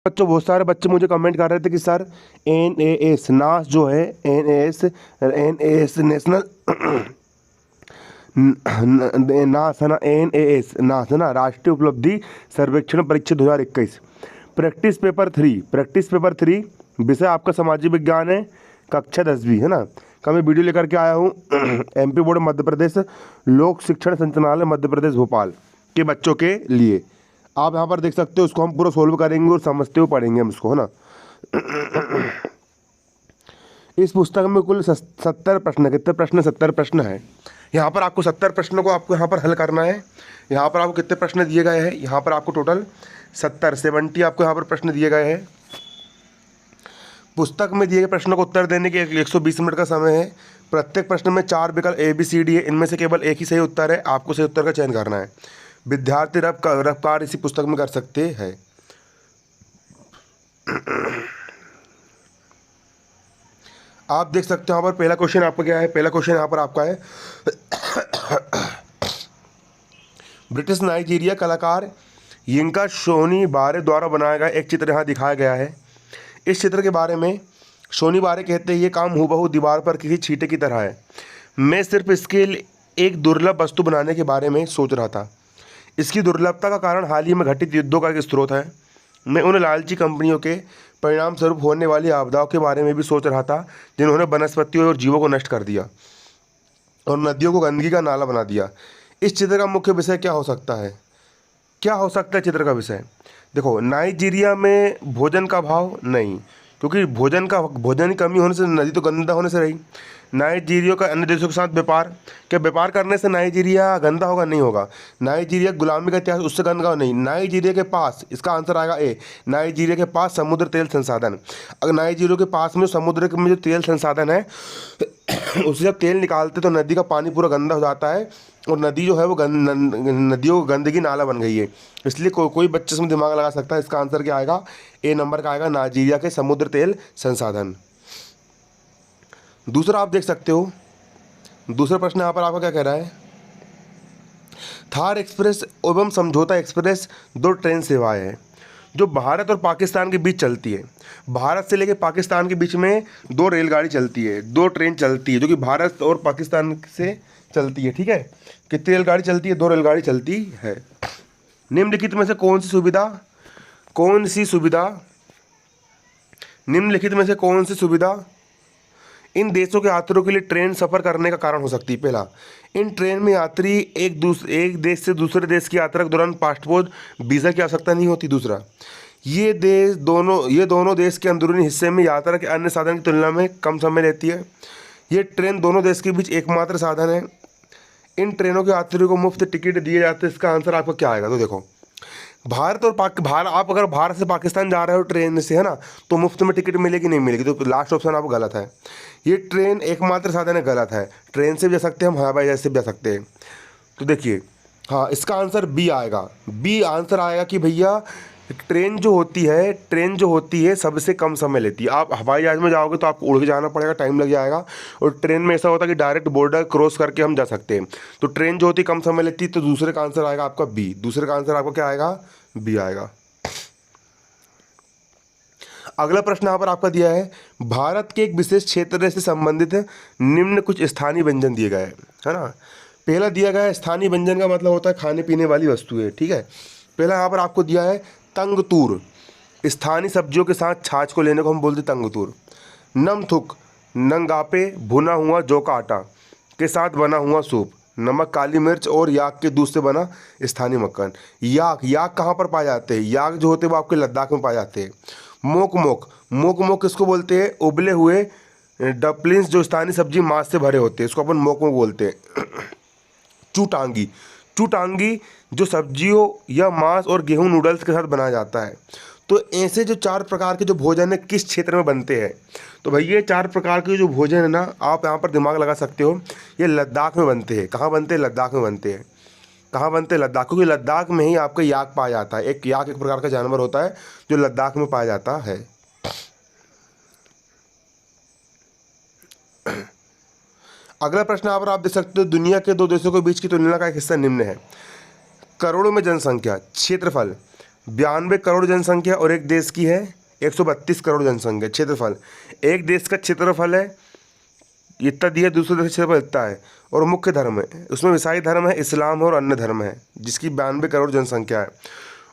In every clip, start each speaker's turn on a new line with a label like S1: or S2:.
S1: बच्चों बहुत सारे बच्चे मुझे कमेंट कर रहे थे कि सर NAS नास जो है NAS नेशनल नास है ना NAS नास है ना राष्ट्रीय उपलब्धि सर्वेक्षण परीक्षा 2021 प्रैक्टिस पेपर 3 विषय आपका सामाजिक विज्ञान है, कक्षा 10वीं है ना। का मैं वीडियो लेकर के आया हूँ MP बोर्ड मध्य प्रदेश लोक शिक्षण संचालनालय मध्य प्रदेश भोपाल के बच्चों के लिए। आप यहाँ पर देख सकते हो, उसको हम पूरा सोल्व करेंगे और समझते हुए पढ़ेंगे हम इसको, है ना। इस पुस्तक में कुल 70 प्रश्न, कितने प्रश्न? 70 प्रश्न है। यहाँ पर आपको 70 प्रश्नों को आपको यहाँ पर हल करना है। यहाँ पर आपको कितने प्रश्न दिए गए हैं? यहाँ पर आपको टोटल 70 आपको यहाँ पर प्रश्न दिए गए हैं। पुस्तक में दिए गए प्रश्नों को उत्तर देने के 120 मिनट का समय है। प्रत्येक प्रश्न में 4 विकल्प ABCD है, इनमें से केवल एक ही सही उत्तर है। आपको सही उत्तर का चयन करना है। विद्यार्थी रफ कार्य इसी पुस्तक में कर सकते हैं। आप देख सकते हो यहाँ पर पहला क्वेश्चन आपका क्या है? पहला क्वेश्चन यहाँ पर आपका है ब्रिटिश नाइजीरिया कलाकार यिंका शोनी बारे द्वारा बनाया गया एक चित्र यहाँ दिखाया गया है। इस चित्र के बारे में शोनी बारे कहते हैं, ये काम हूबहू दीवार पर किसी छींटे की तरह है। मैं सिर्फ इसके एक दुर्लभ वस्तु बनाने के बारे में सोच रहा था। इसकी दुर्लभता का कारण हाल ही में घटित युद्धों का एक स्रोत है। मैं उन लालची कंपनियों के परिणाम स्वरूप होने वाली आपदाओं के बारे में भी सोच रहा था जिन्होंने वनस्पतियों और जीवों को नष्ट कर दिया और नदियों को गंदगी का नाला बना दिया। इस चित्र का मुख्य विषय क्या हो सकता है? क्या हो सकता है चित्र का विषय? देखो, नाइजीरिया में भोजन का अभाव नहीं, क्योंकि भोजन की कमी होने से नदी तो गंदा होने से रही। नाइजीरिया का अन्य देशों के साथ व्यापार, क्या व्यापार करने से नाइजीरिया गंदा होगा? नहीं होगा। नाइजीरिया गुलामी का इतिहास, उससे गंदा नहीं। नाइजीरिया के पास, इसका आंसर आएगा ए, नाइजीरिया के पास समुद्र तेल संसाधन। अगर नाइजीरिया के पास में समुद्र में जो तेल संसाधन है उससे जब तेल निकालते तो नदी का पानी पूरा गंदा हो जाता है और नदी जो है वो नदियों को गंदगी नाला बन गई है। इसलिए कोई बच्चे इसमें दिमाग लगा सकता है। इसका आंसर क्या आएगा? ए नंबर का आएगा, नाइजीरिया के समुद्र तेल संसाधन। दूसरा आप देख सकते हो, दूसरा प्रश्न यहाँ पर आपका क्या कह रहा है? थार एक्सप्रेस एवं समझौता एक्सप्रेस 2 ट्रेन सेवाएं हैं जो भारत और पाकिस्तान के बीच चलती है। भारत से लेकर पाकिस्तान के बीच में 2 रेलगाड़ी चलती है, 2 ट्रेन चलती है जो कि भारत और पाकिस्तान से चलती है। ठीक है, कितनी रेलगाड़ी चलती है? 2 रेलगाड़ी चलती है। निम्नलिखित में से कौन सी सुविधा इन देशों के यात्रियों के लिए ट्रेन सफ़र करने का कारण हो सकती है? पहला, इन ट्रेन में यात्री एक देश से दूसरे देश की यात्रा के दौरान पासपोर्ट वीज़ा की आवश्यकता नहीं होती। दूसरा, ये दोनों देश के अंदरूनी हिस्से में यात्रा के अन्य साधन की तुलना में कम समय लेती है। ये ट्रेन दोनों देश के बीच एकमात्र साधन है। इन ट्रेनों के यात्रियों को मुफ्त टिकट दिए जाते हैं। इसका आंसर आपका क्या आएगा? तो देखो, आप अगर भारत से पाकिस्तान जा रहे हो ट्रेन से, है ना, तो मुफ्त में टिकट मिलेगी? नहीं मिलेगी। तो लास्ट ऑप्शन आपको गलत है। ये ट्रेन एकमात्र साधन है, गलत है। ट्रेन से भी जा सकते हैं हम, हवाई जहाज से भी जा सकते हैं। तो देखिए, हाँ, इसका आंसर बी आएगा। बी आंसर आएगा कि भैया ट्रेन जो होती है सबसे कम समय लेती है। आप हवाई जहाज में जाओगे तो आपको उड़ के जाना पड़ेगा, टाइम लग जाएगा। और ट्रेन में ऐसा होता है कि डायरेक्ट बॉर्डर क्रॉस करके हम जा सकते हैं। तो ट्रेन जो होती है कम समय लेती है। तो दूसरे का आंसर आएगा आपका बी। दूसरे का आंसर आपका क्या आएगा? बी आएगा। अगला प्रश्न यहाँ पर आपका दिया है, भारत के एक विशेष क्षेत्र से संबंधित निम्न कुछ स्थानीय व्यंजन दिए गए हैं, है ना। पहला दिया गया है, स्थानीय व्यंजन का मतलब होता है खाने पीने वाली वस्तुएं। ठीक है, पहला यहाँ पर आपको दिया है तंगतूर। स्थानीय सब्जियों के साथ छाछ को लेने को हम बोलते तंगतूर। नमथुक, नंगापे भुना हुआ जौ का आटा के साथ बना हुआ सूप। नमक, काली मिर्च और याक के दूध से बना स्थानीय मक्खन। याक कहाँ पर पाए जाते हैं? याक जो होते हैं वो आपके लद्दाख में पाए जाते हैं। मोक किसको बोलते हैं? उबले हुए डपलिंग्स जो स्थानीय सब्जी मांस से भरे होते हैं, इसको अपन मोक बोलते हैं। चूटांगी जो सब्जियों या मांस और गेहूं नूडल्स के साथ बनाया जाता है। तो ऐसे जो 4 प्रकार के जो भोजन है किस क्षेत्र में बनते हैं? तो भाई ये 4 प्रकार के जो भोजन है ना, आप यहाँ पर दिमाग लगा सकते हो, ये लद्दाख में बनते हैं। कहाँ बनते हैं? लद्दाख में बनते हैं। कहाँ बनते हैं? लद्दाख, क्योंकि लद्दाख में ही आपका याक पाया जाता है। एक याक एक प्रकार का जानवर होता है जो लद्दाख में पाया जाता है। अगला प्रश्न यहाँ पर आप देख सकते हो, दुनिया के 2 देशों के बीच की तुलना का एक हिस्सा निम्न है। करोड़ों में जनसंख्या, क्षेत्रफल, 92 करोड़ जनसंख्या और एक देश की है 132 करोड़ जनसंख्या। क्षेत्रफल, एक देश का क्षेत्रफल है इतना दिया, दूसरे देश का क्षेत्रफल इतना है। और मुख्य धर्म है उसमें ईसाई धर्म है, इस्लाम है और अन्य धर्म है, जिसकी 92 करोड़ जनसंख्या है।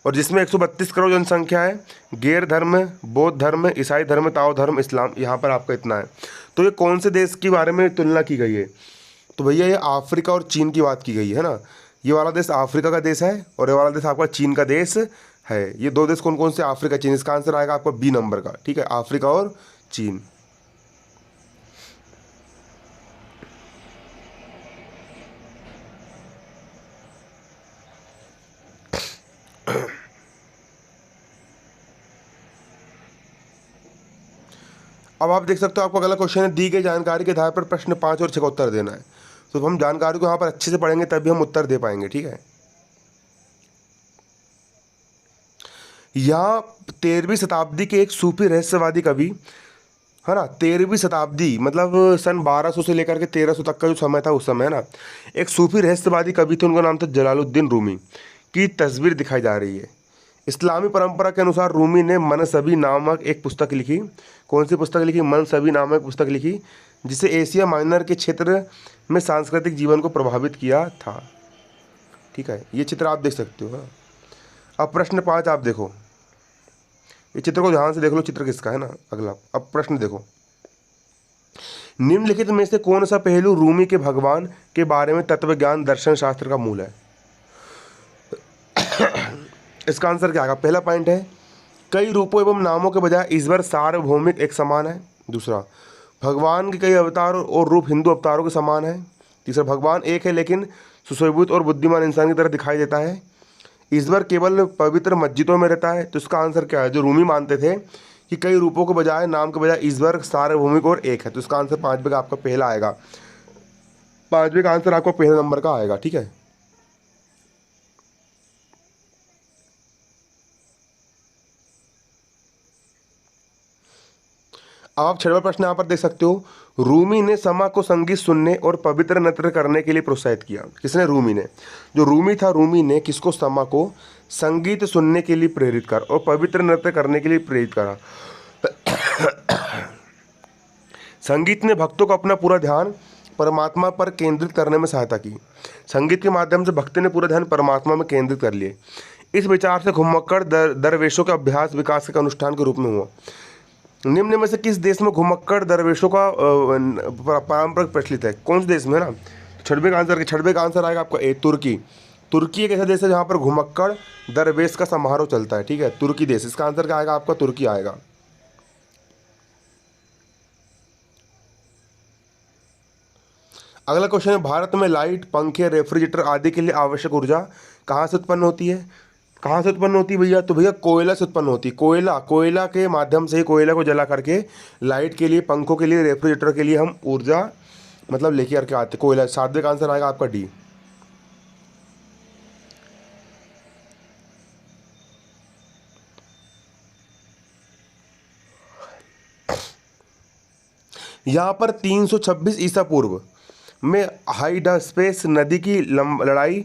S1: और जिसमें 132 करोड़ जनसंख्या है गैर धर्म, बौद्ध धर्म, ईसाई धर्म, ताओ धर्म, इस्लाम, यहाँ पर आपका इतना है। तो ये कौन से देश के बारे में तुलना की गई है? तो भैया ये अफ्रीका और चीन की बात की गई है ना। ये वाला देश अफ्रीका का देश है और ये वाला देश आपका चीन का देश है। ये दो देश कौन कौन से? अफ्रीका, चीन। इसका आंसर आएगा आपका बी नंबर का, ठीक है, अफ्रीका और चीन। अब आप देख सकते हो आपका अगला क्वेश्चन है, दी गई जानकारी के आधार पर प्रश्न 5 और 6 का उत्तर देना है। तो हम जानकारी को यहाँ पर अच्छे से पढ़ेंगे तभी हम उत्तर दे पाएंगे, ठीक है। यहाँ 13वीं शताब्दी के एक सूफी रहस्यवादी कवि, है ना, 13वीं शताब्दी मतलब सन 1200 से लेकर के 1300 तक का जो समय था उस समय, है ना, एक सूफी रहस्यवादी कवि थे, उनका नाम था जलालुद्दीन रूमी की तस्वीर दिखाई जा रही है। इस्लामी परंपरा के अनुसार रूमी ने मनसबी नामक एक पुस्तक लिखी। कौन सी पुस्तक लिखी? मनसबी नामक पुस्तक लिखी, जिसे एशिया माइनर के क्षेत्र में सांस्कृतिक जीवन को प्रभावित किया था, ठीक है। ये चित्र आप देख सकते हो। हाँ, अब प्रश्न 5 आप देखो, ये चित्र को ध्यान से देख लो, चित्र किसका है ना। अगला अब प्रश्न देखो, निम्नलिखित में से कौन सा पहलू रूमी के भगवान के बारे में तत्व ज्ञान दर्शन शास्त्र का मूल है? इसका आंसर क्या आएगा? पहला पॉइंट है, कई रूपों एवं नामों के बजाय ईश्वर सार्वभौमिक एक समान है। दूसरा, भगवान के कई अवतार और रूप हिंदू अवतारों के समान है। तीसरा, भगवान एक है लेकिन सुशोभित और बुद्धिमान इंसान की तरह दिखाई देता है। ईश्वर केवल पवित्र मस्जिदों में रहता है। तो इसका आंसर क्या है? जो रूमी मानते थे कि कई रूपों के बजाय, नाम के बजाय ईश्वर सार्वभौमिक और एक है। तो इसका आंसर 5 का आपका पहला आएगा। 5 का आंसर आपको पहले नंबर का आएगा, ठीक है। अब आप 6वां प्रश्न यहाँ पर देख सकते हो, रूमी ने समा को संगीत सुनने और पवित्र नृत्य करने के लिए प्रोत्साहित किया। किसने? रूमी ने। जो रूमी था, रूमी ने किसको? समा को संगीत सुनने के लिए प्रेरित कर और पवित्र नृत्य करने के लिए प्रेरित करा। संगीत ने भक्तों को अपना पूरा ध्यान परमात्मा पर केंद्रित करने में सहायता की। संगीत के माध्यम से भक्त ने पूरा ध्यान परमात्मा में केंद्रित कर लिए। इस विचार से घुमक्कड़ दरवेशों का अभ्यास विकास के अनुष्ठान के रूप में हुआ। निम्न में से किस देश में घुमक्कड़ दरवेशों का पारंपरिक प्रचलित है? कौन से देश में, है ना? 6वें का आंसर आएगा आपका ए, तुर्की। तुर्की एक ऐसा देश है जहाँ पर घुमक्कड़ दरवेश का समारोह चलता है, ठीक है, तुर्की देश। इसका आंसर क्या आएगा आपका? तुर्की आएगा। अगला क्वेश्चन है, भारत में लाइट, पंखे, रेफ्रिजरेटर आदि के लिए आवश्यक ऊर्जा कहाँ से उत्पन्न होती है? कहाँ से उत्पन्न होती है भैया? तो भैया कोयला से उत्पन्न होती है। कोयला के माध्यम से ही, कोयला को जला करके लाइट के लिए, पंखों के लिए, रेफ्रिजरेटर के लिए हम ऊर्जा मतलब लेके करके आते हैं, कोयला। 7वें का आंसर आएगा आपका डी। यहाँ पर 326 ईसा पूर्व में हाइडास्पेस नदी की लड़ाई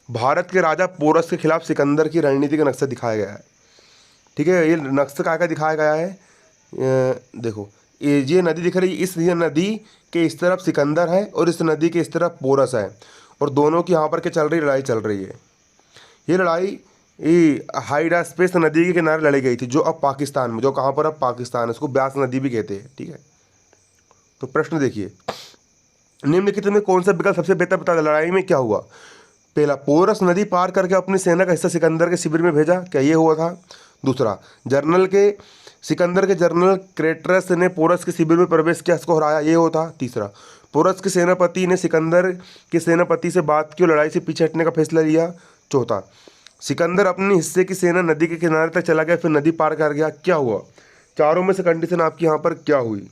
S1: भारत के राजा पोरस के खिलाफ सिकंदर की रणनीति का नक्शा दिखाया गया है, ठीक है। ये नक्शा क्या दिखाया गया है? देखो, ये नदी दिख रही है, इस नदी के इस तरफ सिकंदर है और इस नदी के इस तरफ पोरस है, और दोनों की यहाँ पर क्या चल रही? लड़ाई चल रही है। ये लड़ाई हाइडास्पेस नदी के किनारे लड़ी गई थी, जो अब पाकिस्तान में, जो कहाँ पर अब पाकिस्तान है, उसको ब्यास नदी भी कहते हैं, ठीक है। तो प्रश्न देखिए, निम्नलिखित में कौन सा विकल्प सबसे बेहतर बता? लड़ाई में क्या हुआ? पहला, पोरस नदी पार करके अपनी सेना का हिस्सा सिकंदर के शिविर में भेजा, क्या ये हुआ था? दूसरा, सिकंदर के जनरल क्रेटरस ने पोरस के शिविर में प्रवेश किया, इसको हराया, ये हुआ था। तीसरा, पोरस के सेनापति ने सिकंदर के सेनापति से बात की और लड़ाई से पीछे हटने का फैसला लिया। चौथा, सिकंदर अपने हिस्से की सेना नदी के किनारे तक चला गया, फिर नदी पार कर गया, क्या हुआ? चारों में से कंडीशन आपकी यहाँ पर क्या हुई?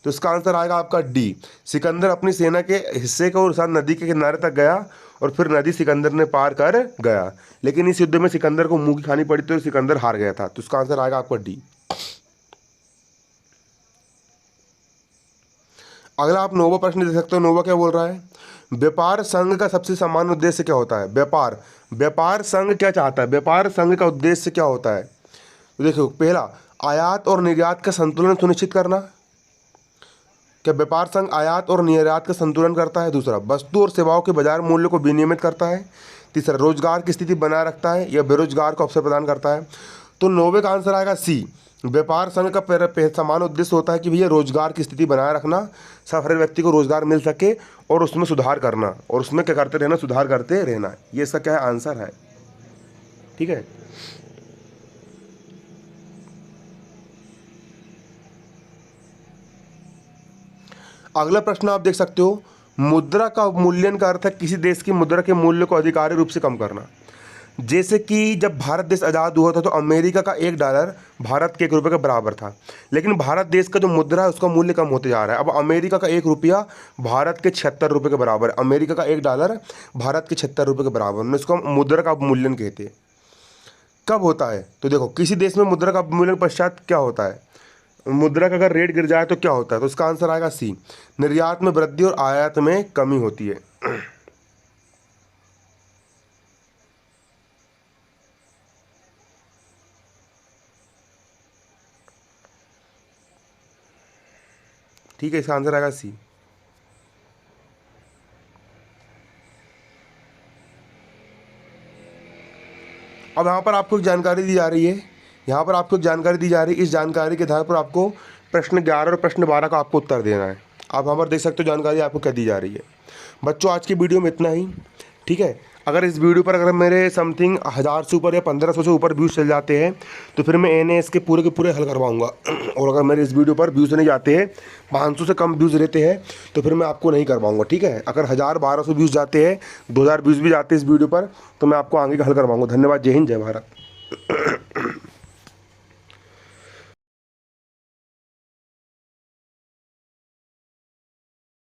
S1: तो इसका आंसर आएगा आपका डी। सिकंदर अपनी सेना के हिस्से को साथ नदी के किनारे तक गया और फिर नदी सिकंदर ने पार कर गया, लेकिन इस युद्ध में सिकंदर को मुंह की खानी पड़ी तो सिकंदर हार गया था। तो इसका आंसर आएगा आपका डी। अगला आप नौवां प्रश्न देख सकते हो। नौवां क्या बोल रहा है, व्यापार संघ का सबसे सामान्य उद्देश्य क्या होता है। व्यापार संघ क्या चाहता है, व्यापार संघ का उद्देश्य क्या होता है। तो देखो, पहला, आयात और निर्यात का संतुलन सुनिश्चित करना। क्या व्यापार संघ आयात और निर्यात का संतुलन करता है। दूसरा, वस्तु और सेवाओं के बाजार मूल्य को विनियमित करता है। तीसरा, रोजगार की स्थिति बनाए रखता है या बेरोजगार को अवसर प्रदान करता है। तो 9वें का आंसर आएगा सी। व्यापार संघ का समान उद्देश्य होता है कि भैया रोजगार की स्थिति बनाए रखना, सब हर व्यक्ति को रोजगार मिल सके और उसमें सुधार करना, और उसमें क्या करते रहना, सुधार करते रहना। ये इसका क्या है, आंसर है। ठीक है। अगला प्रश्न आप देख सकते हो, मुद्रा का अवमूल्यन का अर्थ है किसी देश की मुद्रा के मूल्य को अधिकारी रूप से कम करना। जैसे कि जब भारत देश आज़ाद हुआ था तो अमेरिका का $1 भारत के ₹1 के बराबर था, लेकिन भारत देश का जो मुद्रा है उसका मूल्य कम होते जा रहा है। अब अमेरिका का ₹1 भारत के ₹76 के बराबर है। अमेरिका का $1 भारत के ₹76 के बराबर, इसको हम मुद्रा का अवमूल्यन कहते हैं। कब होता है, तो देखो, किसी देश में मुद्रा का अवमूल्यन पश्चात क्या होता है, मुद्रा का अगर रेट गिर जाए तो क्या होता है। तो इसका आंसर आएगा सी, निर्यात में वृद्धि और आयात में कमी होती है। ठीक है, इसका आंसर आएगा सी। अब यहाँ पर आपको एक जानकारी दी जा रही है, इस जानकारी के आधार पर आपको प्रश्न 11 और प्रश्न 12 का आपको उत्तर देना है। आप यहाँ पर देख सकते हो जानकारी आपको क्या दी जा रही है। बच्चों, आज की वीडियो में इतना ही। ठीक है, अगर इस वीडियो पर अगर मेरे समथिंग 1000 से ऊपर या 1500 से ऊपर व्यूज़ चल जाते हैं तो फिर मैं NAS के पूरे हल करवाऊंगा। और अगर मेरे इस वीडियो पर व्यूज़ नहीं जाते हैं, 500 से कम व्यूज़ रहते हैं, तो फिर मैं आपको नहीं करवाऊंगा। ठीक है, अगर 1000-1200 व्यूज़ जाते हैं, 2000 व्यूज़ भी जाते हैं इस वीडियो पर, तो मैं आपको आगे का हल करवाऊंगा। धन्यवाद। जय हिंद, जय भारत।